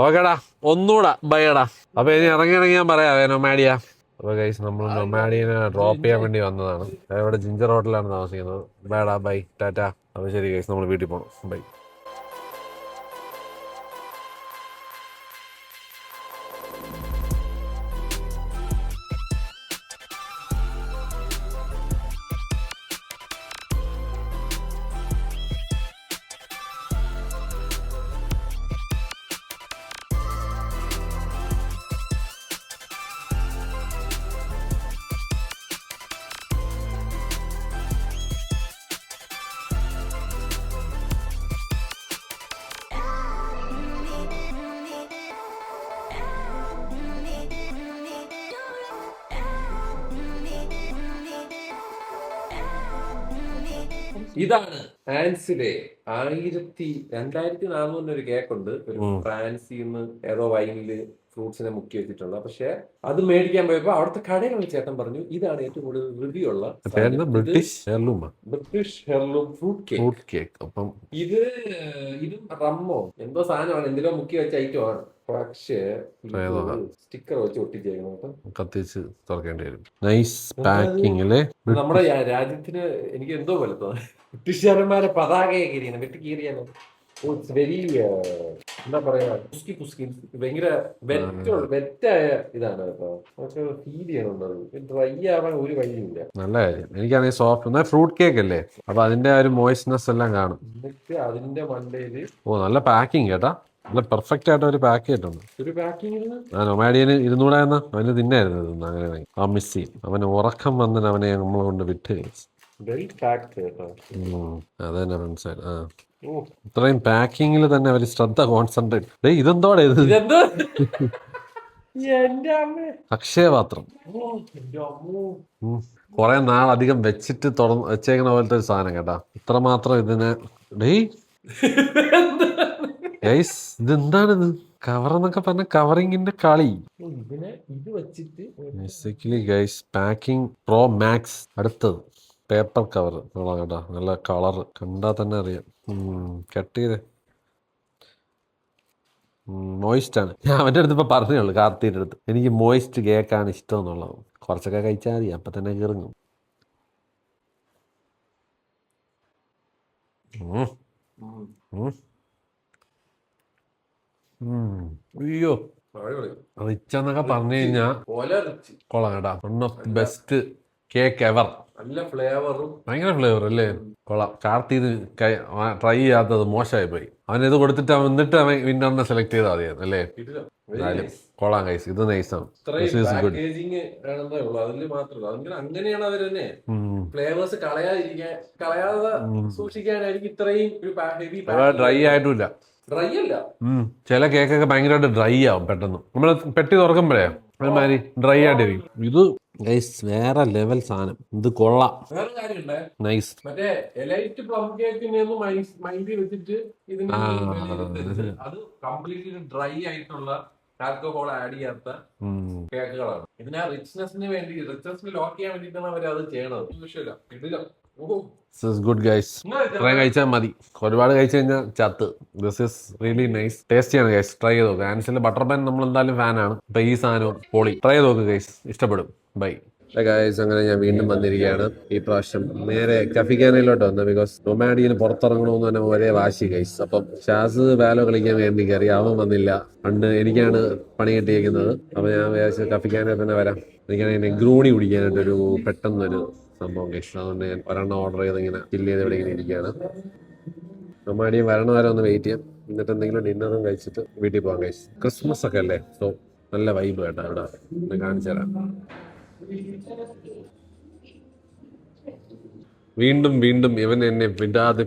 ഓക്കേടാ, ഒന്നുകൂടാ ബൈടാ. അപ്പൊ ഇനി ഇറങ്ങി ഞാൻ പറയാവേ നൊമാഡിയ. അപ്പൊ ഗൈസ് നമ്മൾ നൊമാഡിയനെ ഡ്രോപ്പ് ചെയ്യാൻ വേണ്ടി വന്നതാണ്. ഇവിടെ ജിഞ്ചർ ഹോട്ടലാണ് താമസിക്കുന്നത്. ബൈടാ, ബൈ, ടാറ്റാ. അപ്പൊ ശരി ഗൈസ്, നമ്മൾ വീട്ടിൽ പോകണം. ബൈ. ഇതാണ് ആൻസിലെ 2400 ഒരു കേക്ക് ഉണ്ട്. ഒരു ഫ്രാൻസിൽ നിന്ന് ഏതോ വൈനില് ഫ്രൂട്ട്സിനെ മുക്കി വെച്ചിട്ടുണ്ട്. പക്ഷെ അത് മേടിക്കാൻ പോയപ്പോ അവിടുത്തെ കടയിലുള്ള ചേട്ടൻ പറഞ്ഞു ഇതാണ് ഏറ്റവും കൂടുതൽ റിവ്യൂ ഉള്ള ബ്രിട്ടീഷ് ഹെർലൂം ഫ്രൂട്ട് കേക്ക്. അപ്പം ഇതും റമ്മോ എന്തോ സാധനമാണ്, എന്തിലോ മുക്കി വെച്ച ഐറ്റമാണ്. പക്ഷേ സ്റ്റിക്കർ വെച്ച് ഒട്ടിച്ചേക്കണം, കത്തിച്ച് തുറക്കേണ്ടി വരും. നൈസ് പാക്കിംഗ് അല്ലേ? നമ്മുടെ രാജ്യത്തിന് എനിക്ക് എന്തോ പോലെ തോന്നുന്നു ബ്രിട്ടീഷുകാരന്മാരെ പതാകയൊക്കെ ഇരിക്കണം വെട്ടി കീറിയാലോ. വെരി എന്താ പറയാ, ഭയങ്കര വെറ്റായ ഇതാണ് കേട്ടോ. പക്ഷെ ഫീൽ ചെയ്യണുണ്ടത് ഡ്രൈ ആവാൻ ഒരു വഴിയില്ല. നല്ല കാര്യം. എനിക്കാണെങ്കിൽ സോഫ്റ്റ് ഫ്രൂട്ട് കേക്ക് അല്ലേ, അപ്പൊ അതിന്റെ ആ ഒരു മോയ്സ്നെസ് എല്ലാം കാണും. എന്നിട്ട് അതിന്റെ മണ്ടയില് നല്ല പാക്കിംഗ് കേട്ടാ, നല്ല പെർഫെക്റ്റ് ആയിട്ട് ഒരു പാക്ക് ചെയ്തിട്ടുണ്ട്. ഒരു പാക്കിംഗ് നൊമാഡിയന് 200 അവന് തിന്നായിരുന്നു. അങ്ങനെ ആ മിസ് ചെയ്യും. അവന് ഉറക്കം വന്നിട്ട് അവനെ നമ്മളെ കൊണ്ട് വിട്ട്. വെരി പാക്ട് കേട്ടോ. അതന്നെ മനസ്സിലായി. ഇത്രയും പാക്കിങ്ങിൽ തന്നെ അവർ ശ്രദ്ധ കോൺസെൻട്രേറ്റ്. ഇതെന്തോടെ ഇത്? ഇതെന്തോ എന്റെ അമ്മ. അക്ഷയപാത്രം. എന്റെ അമ്മോ. കുറെ നാളധികം വെച്ചിട്ട് വെച്ചേക്കണ പോലത്തെ ഒരു സാധനം കേട്ടാ. ഇത്രമാത്രം ഇതിന് ഗൈസ് ഇതെന്താണിത്? കവർ എന്നൊക്കെ പറഞ്ഞ കവറിങ്ങിന്റെ കളി. ഇതിനെ ഇത് വെച്ചിട്ട് basically guys packing pro max. അടുത്തത് പേപ്പർ കവർ കേട്ടാ. നല്ല കളർ കണ്ടാൽ തന്നെ അറിയാം. കട്ട് ചെയ്തേ. മോയിസ്റ്റ് ആണ്. ഞാൻ അവൻ്റെ അടുത്ത് ഇപ്പൊ പറഞ്ഞേ ഉള്ളൂ, കാർത്തിയുടെ അടുത്ത് എനിക്ക് മോയിസ്റ്റ് കേക്കാണ് ഇഷ്ടം എന്നുള്ളത്. കുറച്ചൊക്കെ കഴിച്ചാൽ മതി, അപ്പൊ തന്നെ കീറുങ്ങും. അയ്യോ റിച്ച് എന്നൊക്കെ പറഞ്ഞു കഴിഞ്ഞാൽ കൊള്ളാം കേട്ടാ. One of the best cake ever. നല്ല ഫ്ലേവറും ഭയങ്കര ഫ്ലേവർ അല്ലേ? കൊള്ളാം. കാർത്തി ഇത് ട്രൈ ചെയ്യാത്തത് മോശമായി പോയി. അവനിത് കൊടുത്തിട്ട് എന്നിട്ട് അവൻ വിന്നറിനെ സെലക്ട് ചെയ്താൽ മതിയായിരുന്നു അല്ലേ? കൊള്ളാം ഗൈസ്, ഇത് നൈസാണ്. പാക്കേജിങ് ആണെന്നേ ഉള്ളൂ, അതില് മാത്രമല്ല. അങ്ങനെയാണ് അവർ തന്നെ ഫ്ലേവേഴ്സ് കളയാതെ സൂക്ഷിക്കാനായിരിക്കും ഇത്രയും ഒരു ഹെവി. ഡ്രൈ ആയിട്ടില്ല. ഡ്രൈ അല്ല. ചില കേക്കൊക്കെ ഭയങ്കരമായിട്ട് ഡ്രൈ ആവും പെട്ടെന്ന്. നമ്മള് പെട്ടി തുറക്കുമ്പോഴേ ഒരുമാതിരി ഡ്രൈ ആയിട്ടിരിക്കും. ഇത് ഗൈസ് വേറെ ലെവൽ സാധനം. ഇത് കൊള്ളാം. വേറെ കാര്യമുണ്ടേ, നൈസ്. മറ്റേ എലൈറ്റ് പ്ലം കേക്കിനെ മൈൻഡിൽ വെച്ചിട്ട് ഇതിന് അത് കംപ്ലീറ്റ്ലി ഡ്രൈ ആയിട്ടുള്ള ആൽക്കഹോൾ ആഡ് ചെയ്യാത്ത കേക്കുകളാണ്. ഇതിനെ റിച്ച്നെസ്സിന് വേണ്ടി, റിച്ച്നെസ്സിന് ലോക്ക് ചെയ്യാൻ വേണ്ടിയിട്ടാണ് അവർ അത് ചെയ്യണത്. വിഷയമില്ല, ഇതില്ല. Good guys. ഇത്രയും കഴിച്ചാൽ മതി, ഒരുപാട് കഴിച്ചു കഴിഞ്ഞാൽ ചത്ത്. This is really nice. ടേസ്റ്റിയാണ് ഗൈസ്, ട്രൈ ചെയ്ത് നോക്കുക. ആൻസിന്റെ ബട്ടർ പാൻ നമ്മൾ എന്തായാലും ഫാനാണ്. അപ്പൊ ഈ സാധനവും പൊളി. ട്രൈ ചെയ്ത് നോക്കുക ഗൈസ്, ഇഷ്ടപ്പെടും. Bye guys. അങ്ങനെ ഞാൻ വീണ്ടും വന്നിരിക്കുകയാണ്. ഈ പ്രാവശ്യം നേരെ കഫിക്കാനയിലോട്ട് വന്നത്. ബിക്കോസ് നൊമാഡിന് പുറത്തിറങ്ങണമെന്ന് തന്നെ ഒരേ വാശി ഗൈസ്. അപ്പം ഷാസ് വാലോ കളിക്കാൻ വേണ്ടി കയറി, അവൻ വന്നില്ല. പണ്ട് എനിക്കാണ് പണി കെട്ടിയിരിക്കുന്നത്. അപ്പൊ ഞാൻ വിചാരിച്ചു കഫിക്കാനെ തന്നെ വരാം. എനിക്കാണെങ്കിൽ നെഗ്രൂണി കുടിക്കാനായിട്ടൊരു പെട്ടെന്നൊരു സംഭവം ഗൈസ്. അതുകൊണ്ട് ഞാൻ ഒരെണ്ണം ഓർഡർ ചെയ്ത് ഇങ്ങനെ ഫില്ല് ചെയ്ത് ഇവിടെ ഇങ്ങനെ ഇരിക്കുകയാണ്. നൊമാഡിയും വരണ വരെ ഒന്ന് വെയിറ്റ് ചെയ്യാം. എന്നിട്ട് എന്തെങ്കിലും ഡിന്നറും കഴിച്ചിട്ട് വീട്ടിൽ പോകാം ഗൈസ്. ക്രിസ്മസ് ഒക്കെ അല്ലേ, സോ നല്ല വൈബ് കേട്ടോ ഇവിടെ. ഞാൻ കാണിച്ചു തരാം. വീണ്ടും വീണ്ടും ഇവൻ എന്നെ വിടാതെ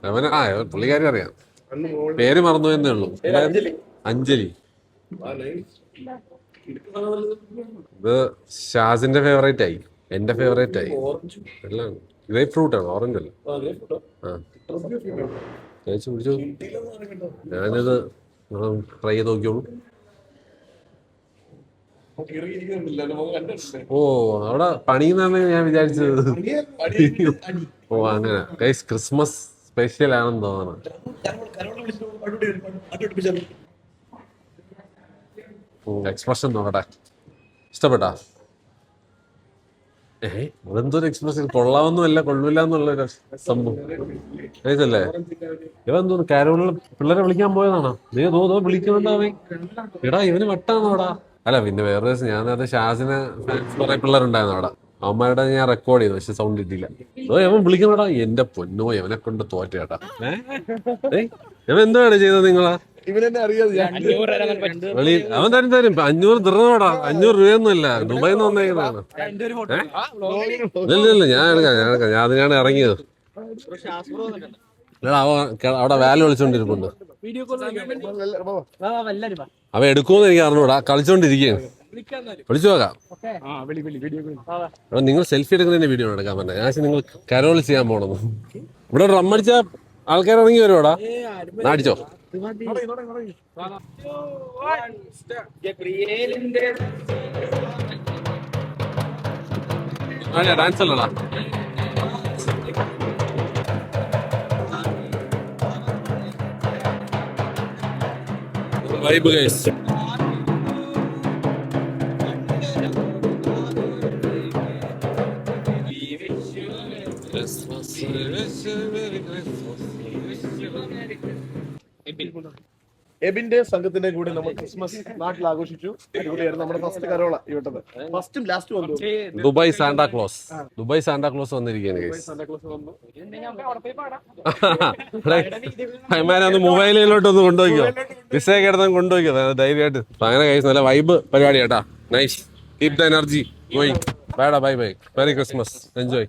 അവന് പുള്ളിക്കാരി അറിയാം, പേര് മറന്നു എന്നേ ഉള്ളൂ. അഞ്ജലി. ഇത് ഷാസിന്റെ ഫേവറേറ്റ് ആയി, എന്റെ ഫേവറേറ്റ് ആയി. എല്ലാം ഗ്രേപ്പ് ഫ്രൂട്ട് ആണ്, ഓറഞ്ച് അല്ല. കഴിച്ചു പിടിച്ചു. ഞാനിത് ട്രൈ ചെയ്ത് നോക്കിയോളൂ. ഓ അവിടെ പണിയെന്നാണ് ഞാൻ വിചാരിച്ചത്. ഓ അങ്ങനെ ഗൈസ്, ക്രിസ്മസ് സ്പെഷ്യൽ ആണെന്ന് തോന്നണം. എക്സ്പ്രഷൻ നോക്കട്ടെ, ഇഷ്ടപ്പെട്ടാ? അതെന്തൊരു എക്സ്പ്രഷൻ, കൊള്ളാമെന്നുമല്ല കൊള്ളില്ല എന്നുള്ളൊരു സംഭവം കഴിച്ചല്ലേ? ഇവന്തോന്നു കാരോളിൽ പിള്ളേരെ വിളിക്കാൻ പോയതാണോ? നീ തോന്നോ വിളിക്കുന്നുണ്ടാവേ. എടാ ഇവന് വട്ടാണോടാ? അല്ല പിന്നെ വേറെ ഞാനത് ഷാസിന് കുറെ പിള്ളേരുണ്ടായിരുന്നു അവിടെ. അവന്മാരുടെ ഞാൻ റെക്കോർഡ് ചെയ്തു, പക്ഷെ സൗണ്ട് ഇട്ടില്ല. അവൻ വിളിക്കണടാ. എന്റെ പൊന്നോ, എവനെ കൊണ്ട് തോറ്റേട്ടാ. ഇവൻ എന്താണ് ചെയ്തത് നിങ്ങളാ? അവൻ തരും 500 ദിർഹമാടാ. 500 രൂപയൊന്നുമില്ല, ദുബായിന്ന് വന്നേക്കുന്നതാണ്. ഇല്ല ഞാൻ എടുക്കാം. ഞാൻ അതിനാണ് ഇറങ്ങിയത്. അവിടെ വാല വിളിച്ചോണ്ടിരിപ്പുണ്ട്. അവൻ എടുക്കുമെന്ന് എനിക്ക് അറിഞ്ഞൂടാ, കളിച്ചോണ്ടിരിക്കുകയാണ്. വിളിച്ചു നോക്കാം. നിങ്ങൾ സെൽഫി എടുക്കുന്നതിന്റെ വീഡിയോ എടുക്കാൻ പറഞ്ഞ ഞാൻ. നിങ്ങൾ കരോൾ ചെയ്യാൻ പോണെന്ന്. ഇവിടെ ഡ്രം അടിച്ച ആൾക്കാർ ഇറങ്ങി വരുവാടാ. അടിച്ചോ. ഡാൻസ് അല്ലടാ. Vibe guys. എബിന്റെ സംഘത്തിന്റെ കൂടെ നമ്മൾ ക്രിസ്മസ് നാട്ടിൽ ആഘോഷിച്ചു. അടിപൊളിയായിരുന്നു. നമ്മുടെ ഫസ്റ്റ് കരോള ഇവിട്ടത്, ഫസ്റ്റും ലാസ്റ്റും വന്നു. Dubai Santa Claus. ദുബായ് സാന്റാക്ലോസ് വന്നിരിക്കുകയാണ്. ഒന്ന് മൊബൈലിലോട്ടൊന്ന് കൊണ്ടുപോയിക്കോ, വിസയൊക്കെ എടുത്ത് കൊണ്ടുപോയിക്കോ ധൈര്യമായിട്ട്. അങ്ങനെ കഴിച്ച് നല്ല വൈബ് പരിപാടി കേട്ടാ. Nice. Keep the energy going. Bye bye. Merry Christmas. Enjoy.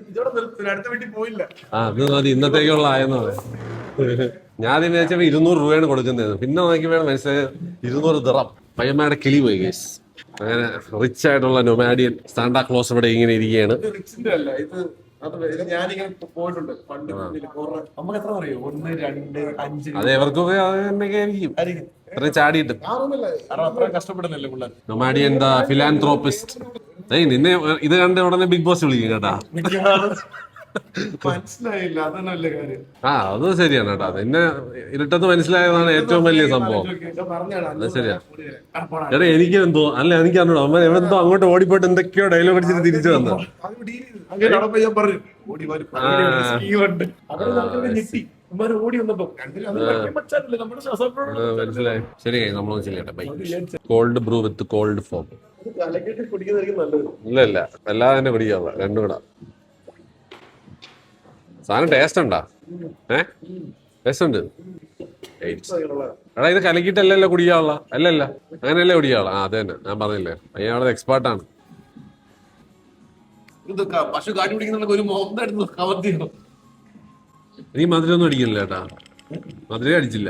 ഇതോടെ നിർത്തി അടുത്ത വീട്ടിൽ പോയില്ല. അത് മതി ഇന്നത്തേക്കുള്ള ആയെന്ന് പറയാം. ഞാൻ വിചാരിച്ചപ്പോ 200 രൂപയാണ് കൊടുക്കുന്നത്. പിന്നെ നോക്കിയപ്പോഴാണ് മനസ്സിലായത് 200 ദിറം. പയ്യന്മാരുടെ കിളി പോയി ഗൈസ്. അങ്ങനെ റിച്ച് ആയിട്ടുള്ള നൊമാഡിയൻ സാന്റാ ക്ലോസ് ഇവിടെ ഇങ്ങനെ ഇരിക്കുകയാണ്. ഇത് റിച്ചിന്റെ അല്ല, ഇത് ഞാനിങ്ങനെ പോയിട്ടുണ്ട് പണ്ട്. നമുക്ക് എത്ര അറിയോ? 1, 2, 5. അത് എവർക്കൊക്കെ എന്നൊക്കെ ആയിരിക്കും ഇത്രയും ചാടിയിട്ട്. അത്ര കഷ്ടപ്പെടുന്നല്ലേ പിള്ളേർ. നൊമാഡിയൻ ദ ഫിലാൻത്രോപ്പിസ്റ്റ്. നിന്നെ ഇത് കണ്ട് ഉടനെ ബിഗ് ബോസ് വിളിക്കും കേട്ടാ. മനസ്സിലായില്ല, അതന്നല്ലേ കാര്യം. അത് ശരിയാണ് കേട്ടാ. നിന്നെ ഇരുട്ടത്ത് മനസ്സിലായതാണ് ഏറ്റവും വലിയ സംഭവം. അത് ശരിയാ. എടാ എനിക്ക് എന്തോ എനിക്ക് അറിഞ്ഞോ അമ്മ എന്തോ അങ്ങോട്ട് ഓടിപ്പോയിട്ട് എന്തൊക്കെയോ ഡയലോഗ് അടിച്ചിട്ട് തിരിച്ചു വന്നു. ഓടി വന്നപ്പോ മനസ്സിലായി. ശരി, നമ്മളൊന്നും ചെയ്യട്ടെ. Bye. Cold brew with cold foam. കുടിക്കുന്നതായിരിക്കും നല്ലത്. ഇല്ല അല്ലാതെ തന്നെ കുടിക്കാവുള്ള രണ്ടും കൂടെ. സാധനം ടേസ്റ്റ് ഉണ്ടാ? ടേസ്റ്റ് ഉണ്ട്. എടാ ഇത് കലക്കിട്ടല്ലല്ലോ കുടിക്കാവുള്ള. അല്ലല്ല അങ്ങനെയല്ലേ കുടിക്കാവുള്ള. അത് തന്നെ ഞാൻ പറഞ്ഞില്ലേ, അയാളത് എക്സ്പേർട്ടാണ്. പശു കാട്ടി പിടിക്കുന്ന ഒരു മോന്തായിരുന്നു കവർത്തിയോ. നീ മധുരം ഒന്നും അടിക്കില്ല കേട്ടാ. മധുരം അടിച്ചില്ല.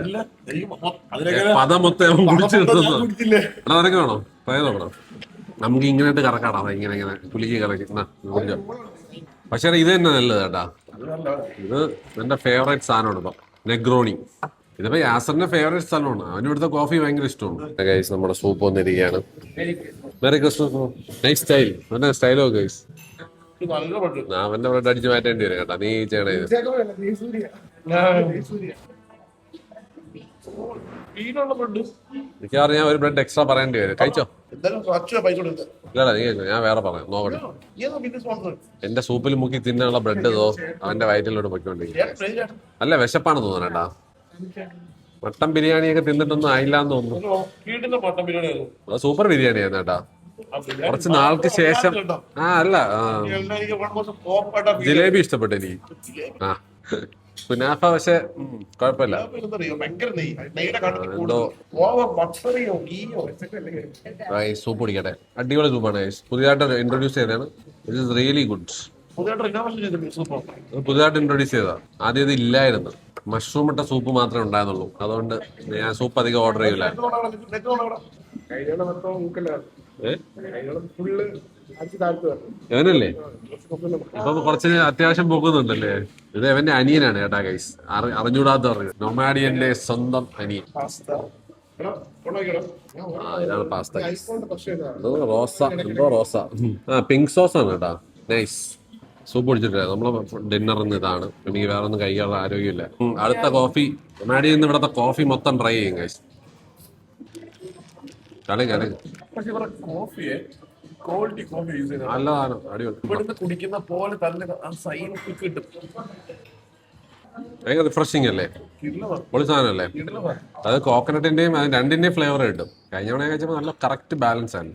പദം മൊത്തം കുടിച്ചെടുത്തു. എടാ നിനക്ക് വേണോ? ട്രൈ നോക്കണം. നമുക്ക് ഇങ്ങനെ കറക്കാടാ. ഇങ്ങനെ കുലുക്കി കറക്കി. പക്ഷേ ഇത് തന്നെ നല്ലത് കേട്ടാ. ഇത് എന്റെ ഫേവറേറ്റ് സാധനമാണ് ഇപ്പൊ, നെഗ്രോണി. ഇതിപ്പോ യാസറിന്റെ ഫേവറേറ്റ് സ്ഥലമാണ്. അവന് ഇവിടുത്തെ കോഫി ഭയങ്കര ഇഷ്ടമാണ്. ഗൈസ് നമ്മുടെ സൂപ്പ് വന്നിരിക്കുകയാണ്. Merry Christmas. Nice style. അവന്റെ സ്റ്റൈലോ ഗൈസ്. അവന്റെ ബ്രെഡ് അടിച്ച് മാറ്റേണ്ടി വരും കേട്ടാ. നീ ചെയ്യണേ. മിക്കവാറും ഞാൻ ഒരു ബ്രെഡ് എക്സ്ട്രാ പറയേണ്ടി വരും. കഴിച്ചോ? ഇല്ലടാ നീ കഴിച്ചോ, ഞാൻ വേറെ പറയാം. നോക്കട്ടെ. എന്റെ സൂപ്പിൽ മുക്കി തിന്നാനുള്ള ബ്രെഡ് അവന്റെ വയറ്റിലോട്ട് പൊയ്ക്കൊണ്ടിരിക്കും. അല്ല വിശപ്പാണ് തോന്നണേട്ടാ. മട്ടൻ ബിരിയാണിയൊക്കെ തിന്നിട്ടൊന്നും ആയില്ലാന്ന് തോന്നുന്നു. സൂപ്പർ ബിരിയാണിയായിരുന്നു കേട്ടാ. കുറച്ച് നാൾക്ക് ശേഷം. അല്ല ജിലേബി ഇഷ്ടപ്പെട്ടു എനിക്ക്. കുനാഫ പക്ഷെ കുഴപ്പമില്ല. സൂപ്പ് കുടിക്കട്ടെ. അടിപൊളി സൂപ്പാണ്. പുതിയതായിട്ട് ഇൻട്രൊഡ്യൂസ് ചെയ്തതാണ്. It is really good. പുതിയതായിട്ട് ഇൻട്രൊഡ്യൂസ് ചെയ്തതാ. ആദ്യം ഇത് ഇല്ലായിരുന്നു. മഷ്റൂം ഇട്ട സൂപ്പ് മാത്രമേ ഉണ്ടായിരുന്നുള്ളൂ. അതുകൊണ്ട് ഞാൻ സൂപ്പ് അധികം ഓർഡർ ചെയ്യില്ല. ഇവനല്ലേ ഇപ്പൊ കുറച്ച് അത്യാവശ്യം പോകുന്നുണ്ടല്ലേ. ഇത് അവന്റെ അനിയനാണ് കേട്ടാ ഗൈസ്. അറിഞ്ഞൂടാത്ത പറഞ്ഞു. നൊമാഡിയന്റെ സ്വന്തം അനിയൻ. ഇതാണ് പാസ്ത. റോസ പിങ്ക് സോസ് ആണ് കേട്ടാ. നൈസ്. സൂപ്പ് കുടിച്ചിട്ടില്ല. നമ്മളെ ഡിന്നറിന് ഇതാണ്. എനിക്ക് വേറെ ഒന്നും കഴിക്കാനുള്ള ആരോഗ്യമില്ല. അടുത്ത കോഫി നൊമാഡിയൻ ഇവിടത്തെ കോഫി മൊത്തം ട്രൈ ചെയ്യും ഗൈസ്. നല്ലതാണ്. അടിപൊളി. കുടിക്കുന്ന പോലെ തന്നെ കിട്ടും. ഭയങ്കര റിഫ്രഷിംഗ് അല്ലേ. പൊളി സാധനമല്ലേ. അത് കോക്കനട്ടിന്റെയും അത് രണ്ടിന്റെയും ഫ്ലേവർ കിട്ടും. കഴിഞ്ഞ തവണ കഴിച്ചപ്പോ നല്ല കറക്റ്റ് ബാലൻസ് ആണ്.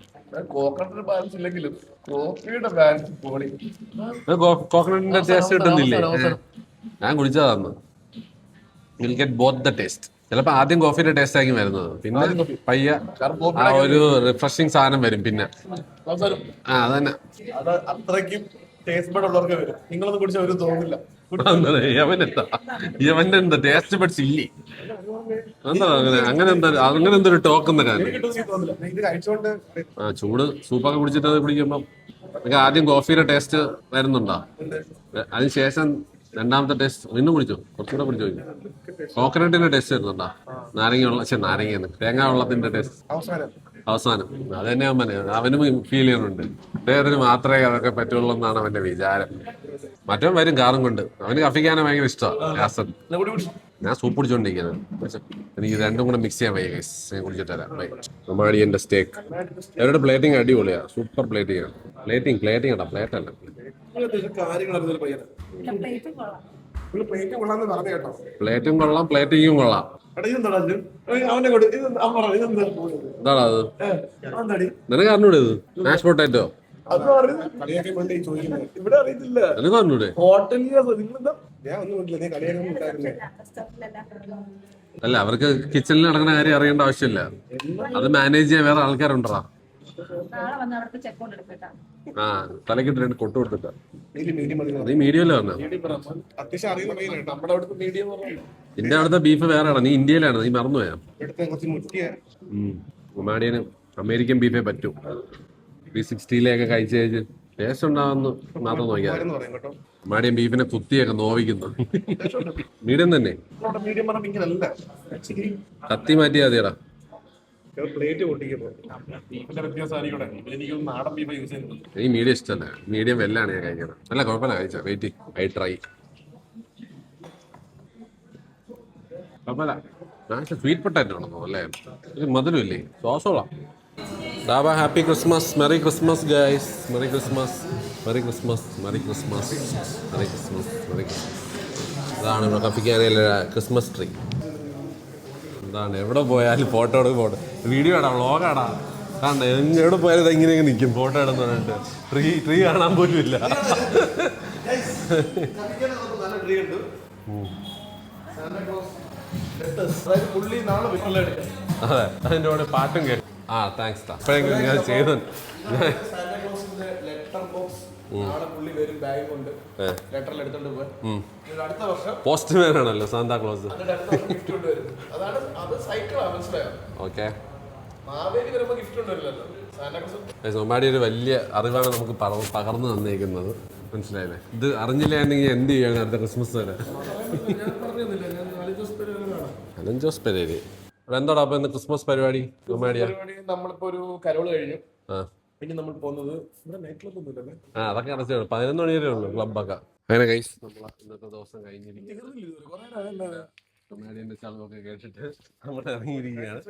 കോക്കനട്ടിന്റെ ബാലൻസ് ഇല്ലെങ്കിലും കോഫിയുടെ ബാലൻസ് പൊളി. കോക്കനട്ടിന്റെ ടേസ്റ്റ് കിട്ടുന്നില്ലേ? ഞാൻ കുടിച്ചതാന്ന്. Will get both the taste. ചിലപ്പോ ആദ്യം കോഫിയുടെ ടേസ്റ്റ് ആയിരിക്കും വരുന്നത്. പിന്നെ പയ്യ ആ ഒരു റിഫ്രഷിംഗ് സാധനം വരും. പിന്നെ അതന്നെ അത്രയ്ക്കും ടേസ്റ്റ് ബഡ് ഉള്ളവർക്ക് വരും. നിങ്ങളൊന്നും കുടിച്ചാൽ ഒരു തോന്നില്ല. യവന്റെ എന്താ ടേസ്റ്റ് ബഡ്സ് ഇല്ലേ? എന്താ അങ്ങനെ എന്തൊരു ടോക്കുന്ന കാര്യം. ചൂട് സൂപ്പൊക്കെ കുടിച്ചിട്ട് അത് കുടിക്കുമ്പോ നിങ്ങൾക്ക് ആദ്യം കോഫിയുടെ ടേസ്റ്റ് വരുന്നുണ്ടോ? അതിനുശേഷം രണ്ടാമത്തെ ടേസ്റ്റ് വീണ്ടും കുടിച്ചോ. കുറച്ചുകൂടെ കുടിച്ചോ. കോക്കനട്ടിന്റെ ടേസ്റ്റ് വരുന്നുണ്ടോ? നാരങ്ങ തേങ്ങാ വെള്ളത്തിന്റെ ടേസ്റ്റ് അവസാനം. അത് തന്നെ അവനും ഫീൽ ചെയ്യുന്നുണ്ട്. അദ്ദേഹത്തിന് മാത്രമേ അതൊക്കെ പറ്റുള്ളൂ എന്നാണ് അവന്റെ വിചാരം. മറ്റവൻ വരും കാറും കൊണ്ട്. അവന് കഫിക്കാനെ ഭയങ്കര ഇഷ്ടമാണ്. ഞാൻ സൂപ്പ് കുടിച്ചോണ്ടിരിക്കുന്നത്. എനിക്ക് രണ്ടും കൂടെ മിക്സ് ചെയ്യാൻ വയ്യ ഗൈസ്. ഞാൻ കുടിച്ചിട്ട് തരാം. നൊമാഡിയന്റെ സ്റ്റേക്ക്. അവരുടെ പ്ലേറ്റിംഗ് അടിപൊളിയാ. സൂപ്പർ പ്ലേറ്റിംഗ് ആണ്. പ്ലേറ്റിംഗ് ആടാ, പ്ലേറ്റ് അല്ല. പ്ലേറ്റും കൊള്ളാം, പ്ലേറ്റിങ്ങും കൊള്ളാം. എന്താടാ അത്? നിനക്ക് അറിഞ്ഞൂടെ ഇത്? മാഷ് പൊട്ടാറ്റോ നിനക്ക് അറിഞ്ഞൂടെ? അല്ല, അവർക്ക് കിച്ചണിൽ നടക്കുന്ന കാര്യം അറിയേണ്ട ആവശ്യമില്ല. അത് മാനേജ് ചെയ്യാൻ വേറെ ആൾക്കാരുണ്ടാ. നാളെ വന്ന് അവിടുത്തെ ചെക്ക് ഔട്ട് എടുക്കട്ടാ. ആ തലക്കിട്ട് രണ്ട് കൊട്ടു കൊടുത്തിട്ടാ. മീഡിയം മതി. നീ മീഡിയമല്ലേ പറഞ്ഞ? അത്യാവശ്യം അറിയുന്ന മീനാണ് നമ്മുടെ അവിടുത്തെ മീഡിയം എന്ന് പറഞ്ഞാൽ. നിന്റെ അവിടുത്തെ ബീഫ് വേറെയാണ്, നീ ഇന്ത്യയിലാണ്, നീ മറന്നുപോയാ? ഇവിടുത്തെ കുറച്ച് മുറ്റിയ ഉമാടിയന് അമേരിക്കൻ ബീഫേ പറ്റൂ. 360 കഴിച്ച് കഴിച്ച് ടേസ്റ്റ് ഉണ്ടാവുന്നു മാത്രം നോക്കിയാൽ. എന്ന് പറയും കേട്ടോ. ഉമാടിയൻ ബീഫിനെ കുത്തിയൊക്കെ നോവിക്കുന്നു. മീഡിയം തന്നെ. മീഡിയം പറഞ്ഞാൽ ഇങ്ങനല്ല, ആക്ച്വലി കത്തി മാറ്റിയാ മതിയടാ. പ്ലേറ്റ് പൊട്ടിക്കുമ്പോൾ ബീഫിന്റെ വ്യത്യാസമായിരിക്കും. എനിക്ക് നാടൻ ബീഫ് യൂസ് ചെയ്യുന്നത്. ഈ മീഡിയം ഇഷ്ടമല്ല, മീഡിയം വെല്ലാണ് ഞാൻ കഴിക്കണം. അല്ല കുഴപ്പമില്ല, കഴിച്ച വെയിറ്റ് ഐ ട്രൈ. കുഴപ്പമില്ല. സ്വീറ്റ് പൊട്ടാറ്റോ ആണെന്നോ അല്ലേ? ഇത് മധുരമില്ലേ? സോസോളാം. ഡാബ happy Christmas, merry Christmas guys, merry Christmas, merry Christmas, merry Christmas, merry Christmas, merry Christmas. ഇതാണ് ഇവിടെ കഫിക്കാനയിലെ ക്രിസ്മസ് ട്രീ. എന്താണ് എവിടെ പോയാലും ഫോട്ടോ എടുക്കും, ഫോട്ടോ വീഡിയോ ആടാ, വ്ളോഗാടാ. കാരണം എവിടെ പോയാലും ഇതെങ്ങനെ നിൽക്കും ഫോട്ടോ ഇടുന്ന പറഞ്ഞിട്ട്. ട്രീ കാണാൻ പോലും ഇല്ല. അതെ, അതിൻ്റെ കൂടെ പാട്ടും കേട്ടു. ആ താങ്ക്സ് ടാ. അപ്പോഴെങ്കിലും ഞാൻ ചെയ്തു. പോസ്റ്റ്മാൻ ആണല്ലോ സാന്താക്ലോസ്. ഓക്കെ, സോമാടി ഒരു വലിയ അറിവാണ് നമുക്ക് പകർന്നു തന്നേക്കുന്നത്, മനസ്സിലായില്ലേ? ഇത് അറിഞ്ഞില്ലായിരുന്നെങ്കിൽ എന്ത് ചെയ്യാണ് അടുത്ത ക്രിസ്മസ് വരെ? അലൻ ജോസ് പെരേര് എന്താടാ അപ്പൊ ഇന്ന് ക്രിസ്മസ് പരിപാടി? നമ്മളിപ്പോ ഒരു കരോള് കഴിഞ്ഞു. ആ, പിന്നെ നമ്മൾ പോകുന്നത് നൈറ്റ് ക്ലബ് ഒന്നുമില്ലല്ലേ? ആ അതൊക്കെ അടച്ചു 11 മണി വരെ ഉള്ളു ക്ലബൊക്കെ. അങ്ങനെ ഗൈസ്, നമ്മളെ ഇന്നത്തെ ദിവസം കഴിഞ്ഞിരിക്കും. ചളവൊക്കെ കേട്ടിട്ട് നമ്മൾ ഇറങ്ങിയിരിക്കുകയാണ്.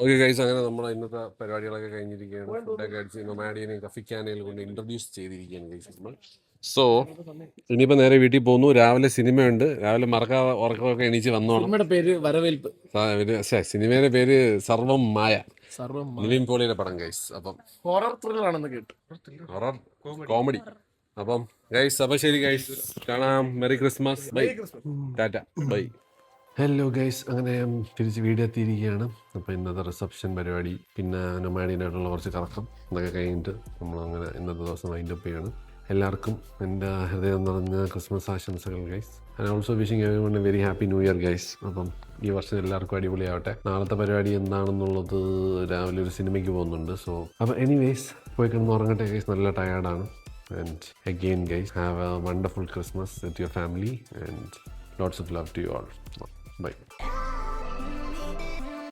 ഓക്കെ ഗൈസ്, അങ്ങനെ നമ്മളെ ഇന്നത്തെ പരിപാടികളൊക്കെ കഴിഞ്ഞിരിക്കുകയാണ്. ഫുഡൊക്കെ അടിച്ച് നൊമാഡിയനെ കഫിക്കാനയിൽ കൊണ്ട് ഇൻട്രൊഡ്യൂസ് ചെയ്തിരിക്കുകയാണ് ഗൈസ് നമ്മൾ. സോ ഇനിയിപ്പോൾ നേരെ വീട്ടിൽ പോകുന്നു. രാവിലെ സിനിമയുണ്ട്, രാവിലെ മറക്കാതെ ഉറക്കമൊക്കെ എണീച്ച് വന്നോണം. സിനിമയുടെ പേര് വരവേൽപ്പ്. സിനിമയുടെ പേര് സർവം മായ, നിവിൻ പോളിയുടെ പടം ഗൈസ്. അപ്പം ഹൊറർ ത്രില്ലർ ആണെന്ന് കേട്ടു. Horror comedy. അപ്പം ഗൈസ്, അപ്പം ശരി ഗൈസ്, കാണാം. Merry Christmas, bye, tata, bye. Hello guys, അങ്ങനെ തിരിച്ച് വീഡിയോ എത്തിയിരിക്കുകയാണ്. അപ്പോൾ ഇന്നത്തെ റിസപ്ഷൻ പരിപാടി പിന്നെ നൊമാഡിയനായിട്ടുള്ള കുറച്ച് കറക്കം ഇതൊക്കെ കഴിഞ്ഞിട്ട് നമ്മളങ്ങനെ ഇന്നത്തെ ദിവസം വൈൻഡ് അപ്പ് ചെയ്യാണ്. എല്ലാവർക്കും എൻ്റെ ഹൃദയം നിറഞ്ഞ ക്രിസ്മസ് ആശംസകൾ guys. And also wishing everyone A very happy new year guys. അപ്പം ഈ വർഷം എല്ലാവർക്കും അടിപൊളിയാവട്ടെ. നാളത്തെ പരിപാടി എന്താണെന്നുള്ളത് രാവിലെ ഒരു സിനിമയ്ക്ക് പോകുന്നുണ്ട്. സോ അപ്പോൾ എനിവേസ് പോയി കിടന്ന് ഉറങ്ങട്ടെ ഗൈസ്, നല്ല ടയേർഡാണ്. And again guys, have a wonderful Christmas with your family and lots of love to you all. Bye.